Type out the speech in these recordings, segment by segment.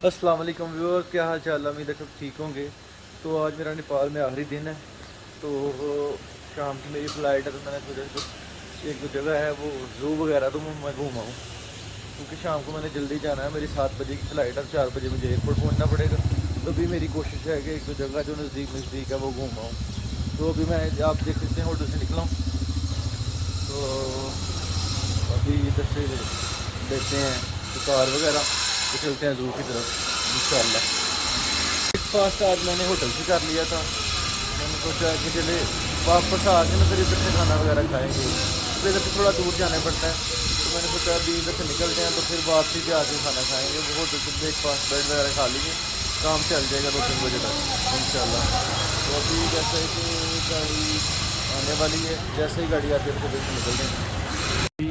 अस्सलाम वालेकुम व्यूअर्स, क्या हाल चाल। उम्मीद है सब ठीक होंगे। तो आज मेरा नेपाल में आखिरी दिन है। तो शाम की मेरी फ़्लाइट है, तो मैंने सोचा कुछ एक दो जगह है वो ज़ू वगैरह तो मैं घूमाऊँ, क्योंकि शाम को मैंने जल्दी जाना है। मेरी 7 बजे की फ़्लाइट है, 4 बजे मुझे एयरपोर्ट पहुंचना पड़ेगा। तो अभी मेरी कोशिश है कि एक दो जगह जो नज़दीक है वो घूमाऊँ। तो अभी मैं, आप देख सकते हैं, होटल से निकला हूँ। तो अभी इधर से लेते हैं तो कार वगैरह, तो चलते हैं ज़ू की तरफ इंशाल्लाह। ब्रेकफास्ट आज मैंने होटल से कर लिया था। मैंने सोचा कि चले वापस आके ना फिर इधर से खाना वगैरह खाएंगे, तो इधर से थोड़ा दूर जाना पड़ता है। तो मैंने सोचा अभी इधर से निकलते हैं, तो फिर वापसी पे आके खाना खाएंगे। वो होटल से ब्रेकफास्ट ब्रेड वगैरह खा लीजिए, काम चल जाएगा 2-3 बजे तक इंशाल्लाह। तो अभी जैसे कि गाड़ी आने वाली है, जैसे ही गाड़ी आती है तो फिर निकलते हैं। अभी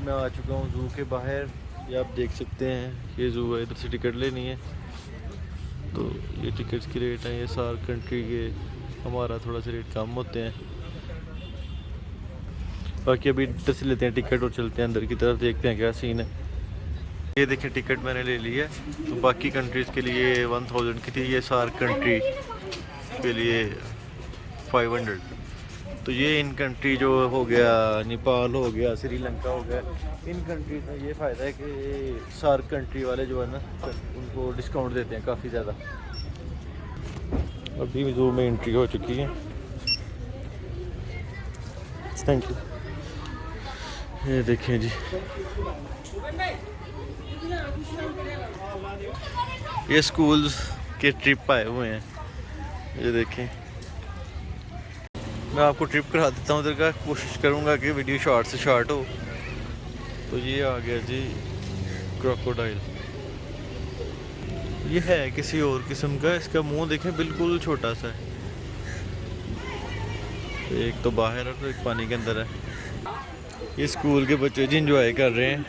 मैं आ चुका हूँ ज़ू के बाहर। ये आप देख सकते हैं, ये ज़ू है, इधर से टिकट लेनी है। तो ये टिकट्स की रेट है, ये सार कंट्री के हमारा थोड़ा सा रेट कम होते हैं। बाकी अभी इधर से लेते हैं टिकट और चलते हैं अंदर की तरफ, देखते हैं क्या सीन है। ये देखिए टिकट मैंने ले ली है। तो बाकी कंट्रीज़ के लिए 1000 की थी, ये सार कंट्री के लिए 500। तो ये इन कंट्री जो हो गया, नेपाल हो गया, श्रीलंका हो गया, इन कंट्रीज में ये फ़ायदा है कि सार्क कंट्री वाले जो है ना, उनको डिस्काउंट देते हैं काफ़ी ज़्यादा। अभी ज़ू में एंट्री हो चुकी है। Thank you. ये देखें जी, ये स्कूल्स के ट्रिप आए हुए हैं। ये देखें, मैं आपको ट्रिप करा देता हूँ उधर का, कोशिश करूँगा कि वीडियो शॉर्ट से शॉर्ट हो। तो ये आ गया जी क्रोकोडाइल। ये है किसी और किस्म का, इसका मुंह देखें बिल्कुल छोटा सा है। एक तो बाहर है तो एक पानी के अंदर है। ये स्कूल के बच्चे जी इंजॉय कर रहे हैं।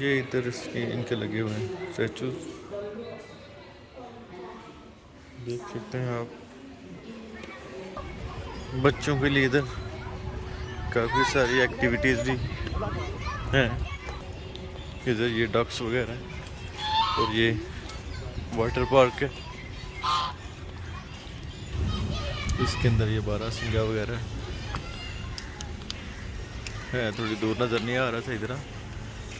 ये इधर इसके इनके लगे हुए हैं स्टैचू, देख सकते हैं आप। बच्चों के लिए इधर काफ़ी सारी एक्टिविटीज़ भी हैं। इधर ये डक्स वगैरह हैं और ये वाटर पार्क है। इसके अंदर ये बारहसिंगा वगैरह है। थोड़ी दूर नज़र नहीं आ रहा था इधर,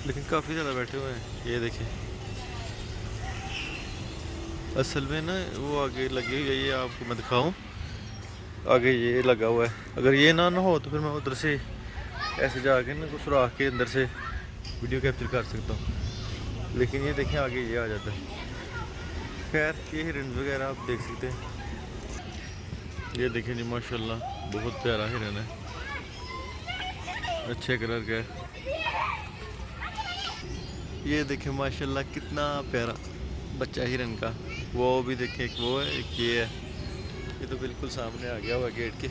लेकिन काफ़ी ज़्यादा बैठे हुए हैं। ये देखिए, असल में ना वो आगे लगी हुई है, ये आपको मैं दिखाऊं। आगे ये लगा हुआ है, अगर ये ना हो तो फिर मैं उधर से ऐसे जाके ना कुछ सुराख के अंदर से वीडियो कैप्चर कर सकता हूँ। लेकिन ये देखें आगे ये आ जाता है। खैर, ये हिरन वगैरह आप देख सकते हैं। ये देखें जी, माशाल्लाह बहुत प्यारा हिरन है, अच्छे कलर का है। ये देखें माशाल्लाह कितना प्यारा बच्चा हिरन का। वो भी देखें, एक वो है, एक ये है। ये तो बिल्कुल सामने आ गया हुआ गेट के।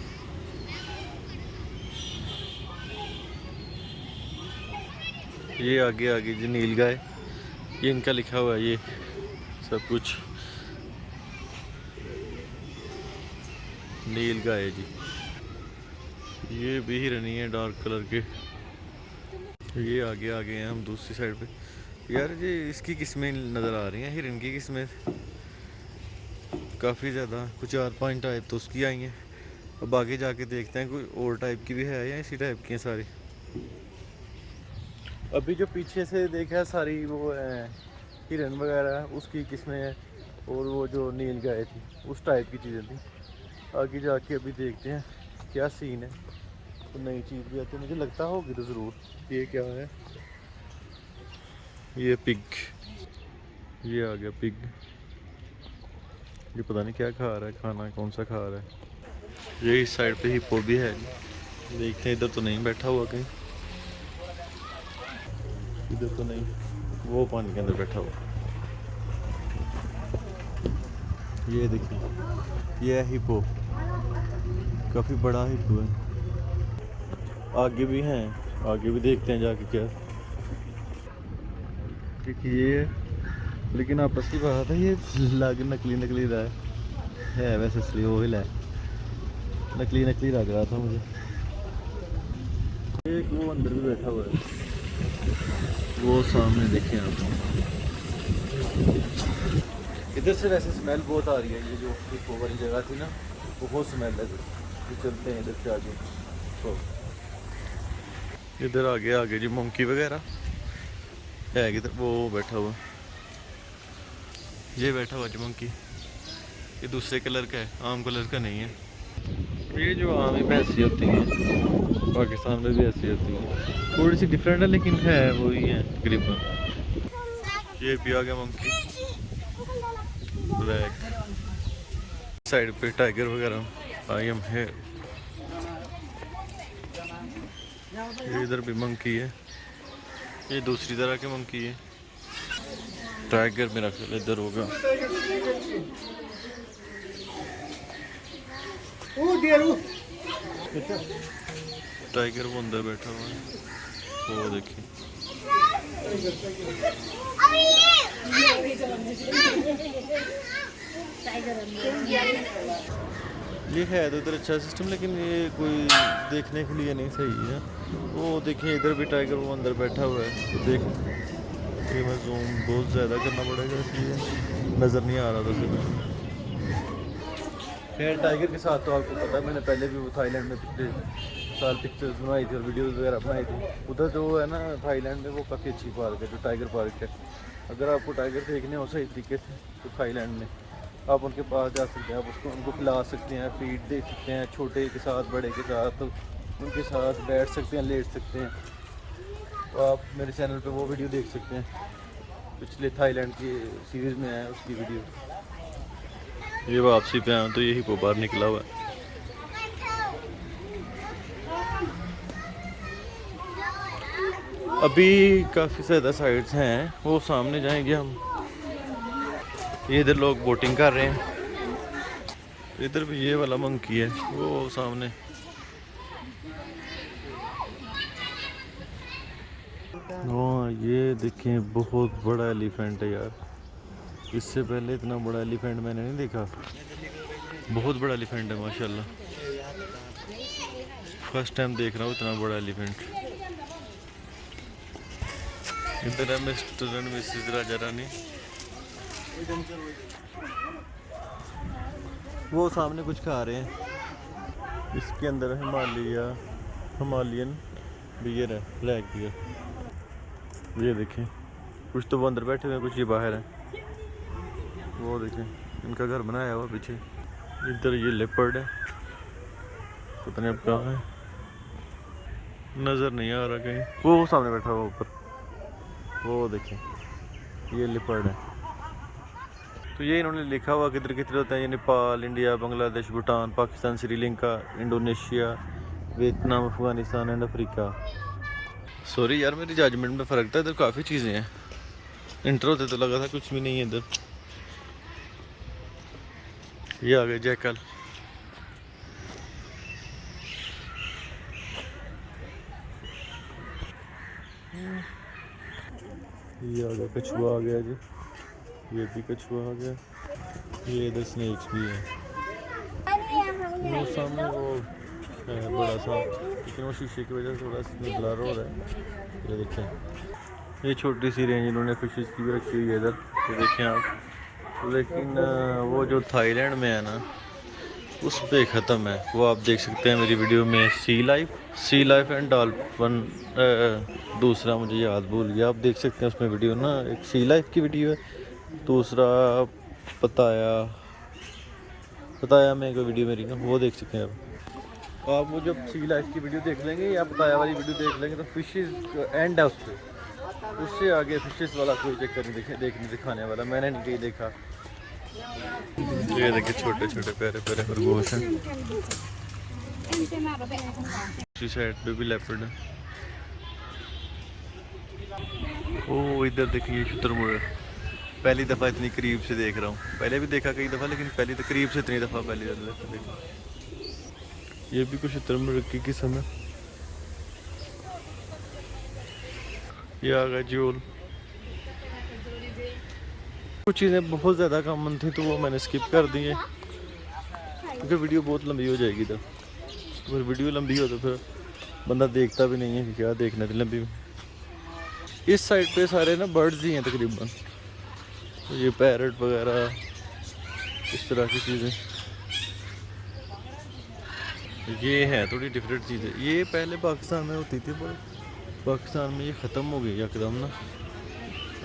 ये आगे आगे जी नील गाय, ये इनका लिखा हुआ है, ये सब कुछ नील गाय जी। ये भी हिरनी है डार्क कलर के। ये आगे आगे हैं हम दूसरी साइड पे। यार ये इसकी किस्में नज़र आ रही हैं, हिरन की किस्में काफ़ी ज़्यादा, कुछ 4-5 टाइप तो उसकी आई हैं। अब आगे जाके देखते हैं कोई और टाइप की भी है या इसी टाइप की हैं सारी। अभी जो पीछे से देखा सारी वो है हिरन वगैरह, उसकी किस्में हैं। और वो जो नील गाय थी उस टाइप की चीज़ें थी। आगे जाके अभी देखते हैं क्या सीन है। तो नई चीज़ भी आती है, मुझे लगता होगी तो ज़रूर। ये क्या है, ये पिग, ये आ गया पिग। ये पता नहीं क्या खा रहा है, खाना कौन सा खा रहा है। ये इस साइड पे हिप्पो भी है, देखते हैं। इधर तो नहीं बैठा हुआ कहीं, इधर तो नहीं, वो पानी के अंदर बैठा हुआ। ये देखिए, ये है हिप्पो, काफ़ी बड़ा हिप्पो है। आगे भी हैं, आगे भी देखते हैं जाके क्या। ठीक ये है, लेकिन आपस की बात है, ये लग नकली नकली रहा है वैसे असली वो ही है, नकली नकली लग रहा था मुझे। एक वो अंदर भी बैठा हुआ है। वो सामने देखें आप, इधर से वैसे स्मेल बहुत आ रही है। ये जो ऊपर वाली जगह थी ना, वो बहुत स्मेल है। तो चलते हैं इधर से आगे। तो इधर आगे आगे जी मंकी वगैरह है किधर, वो बैठा हुआ, ये बैठा हुआ जी मंकी। ये दूसरे कलर का है, आम कलर का नहीं है। ये जो आम ही ऐसी होती है, पाकिस्तान में भी ऐसी होती है, थोड़ी सी डिफरेंट है लेकिन है वही है तकरीबन। ये भी आ गया मंकी ब्लैक। साइड पे टाइगर वगैरह आई एम है। ये इधर भी मंकी है, ये दूसरी तरह के मंकी है। टाइगर मेरा ख्याल इधर होगा। टाइगर वो अंदर बैठा हुआ है, वो देखिए। ये है तो इधर अच्छा सिस्टम, लेकिन ये कोई देखने के लिए नहीं सही है। वो देखिए इधर भी टाइगर वो अंदर बैठा हुआ है। तो देख, ये मैं जूम बहुत ज़्यादा करना पड़ेगा इसलिए नज़र नहीं आ रहा था सिर्फ। खैर टाइगर के साथ तो आपको पता है, मैंने पहले भी वो थाईलैंड में पिछले साल पिक्चर्स बनाई थी और वीडियोस वगैरह बनाई थी। उधर जो है ना थाईलैंड में, वो काफ़ी अच्छी पार्क है जो टाइगर पार्क है। अगर आपको टाइगर देखने हो सही तरीके से तो थाईलैंड में आप उनके पास जा सकते हैं, आप उसको उनको खिला सकते हैं, फीड दे सकते हैं, छोटे के साथ बड़े के साथ उनके साथ बैठ सकते हैं, लेट सकते हैं। तो आप मेरे चैनल पे वो वीडियो देख सकते हैं, पिछले थाईलैंड की सीरीज़ में है उसकी वीडियो। ये वापसी पे आया तो यही को बाहर निकला हुआ है। अभी काफ़ी ज़्यादा साइट्स हैं, वो सामने जाएंगे हम। ये इधर लोग बोटिंग कर रहे हैं। इधर भी ये वाला मंकी है, वो सामने। हाँ ये देखें, बहुत बड़ा एलिफेंट है यार। इससे पहले इतना बड़ा एलिफेंट मैंने नहीं देखा। बहुत बड़ा एलिफेंट है माशाल्लाह। फर्स्ट टाइम देख रहा हूँ इतना बड़ा एलिफेंट। इधर है mister and Mrs Raja Rani. वो सामने कुछ खा रहे हैं। इसके अंदर हिमालयन बियर है, ब्लैक बियर। ये देखें, कुछ तो वो अंदर बैठे हुए हैं, कुछ ये बाहर है। वो देखें, इनका घर बनाया हुआ पीछे। इधर ये लेपर्ड है, पता नहीं अब कहाँ है, नज़र नहीं आ रहा कहीं। वो सामने बैठा हुआ ऊपर, वो देखें, ये लेपर्ड है। तो ये इन्होंने लिखा हुआ किधर किधर होता है। ये Nepal, India, Bangladesh, Bhutan, Pakistan, Sri Lanka, Indonesia, Vietnam, Afghanistan and Africa. Sorry यार, मेरी जजमेंट में फ़र्क था। इधर काफ़ी चीज़ें हैं। इंटर होते तो लगा था कुछ भी नहीं है इधर। ये आ गए जैकल। ये आ गया कछुआ, आ गया जी। ये भी कछुआ आ गया। ये इधर स्नेक्स भी है। वो सामने वो है बड़ा सा, लेकिन वो शीशे की वजह से थोड़ा ब्लर हो रहा है। ये देखें, ये छोटी सी रेंज इन्होंने फिशेस की भी रखी हुई है इधर। ये देखें आप। लेकिन वो जो थाईलैंड में है ना, उस पे ख़त्म है। वो आप देख सकते हैं मेरी वीडियो में, सी लाइफ एंड डॉल्फिन। दूसरा मुझे याद भूल गया, आप देख सकते हैं उसमें वीडियो ना। एक सी लाइफ की वीडियो है, दूसरा बताया मैं कोई वीडियो मेरी ना, वो देख सकते हैं आप। वो जब सी लाइफ की वीडियो देख लेंगे या बताया वाली वीडियो देख लेंगे तो फिशेस एंड है उस पर। उससे आगे फिशेस वाला कोई चक्कर नहीं देखने दिखाने वाला, मैंने नहीं कहीं देखा। ये देखिए छोटे छोटे प्यारे प्यारे खरगोश हैं। इसी साइड पे भी लेपर्ड है। ओ इधर देखिए शुतुरमुर्ग, पहली दफ़ा इतनी करीब से देख रहा हूँ। पहले भी देखा कई दफ़ा, लेकिन पहली तो करीब से इतनी दफ़ा पहली दफ़ा देखा। ये भी कुछ शुतुरमुर्ग की किस्म है। ये आ गया जोल। कुछ चीज़ें बहुत ज़्यादा कॉमन थी तो वो मैंने स्किप कर दी है, क्योंकि वीडियो बहुत लंबी हो जाएगी। तो अगर वीडियो लंबी हो तो फिर बंदा देखता भी नहीं है कि क्या देखना थी लंबी में। इस साइड पे सारे ना बर्ड्स ही हैं तकरीबन, तो ये पैरट वगैरह इस तरह की चीज़ें, ये है थोड़ी डिफरेंट चीज़ें। ये पहले पाकिस्तान में होती थी पर पाकिस्तान में ये ख़त्म हो गई एकदम ना।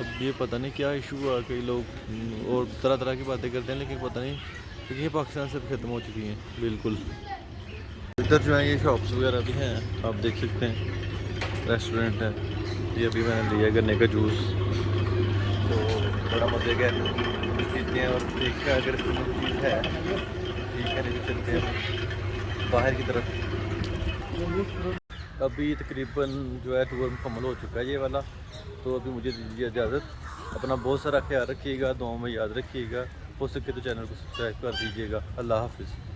अब ये पता नहीं क्या इशू हुआ, कई लोग और तरह तरह की बातें करते हैं, लेकिन पता नहीं, क्योंकि ये पाकिस्तान से ख़त्म हो चुकी हैं बिल्कुल। इधर जो है ये शॉप्स वगैरह भी हैं, आप देख सकते हैं, रेस्टोरेंट है। ये अभी मैंने लिया गन्ने का जूस, तो बड़ा मज़े का पीते हैं और देखते हैं अगर इसमें चीज़ है ठीक है, नहीं चलते हैं बाहर की तरफ। अभी तकरीबन जो है टूर मुकम्मल हो चुका है ये वाला, तो अभी मुझे दीजिए इजाज़त। अपना बहुत सारा ख्याल रखिएगा, दुआओं में याद रखिएगा, हो सके तो चैनल को सब्सक्राइब कर दीजिएगा। अल्लाह हाफिज़।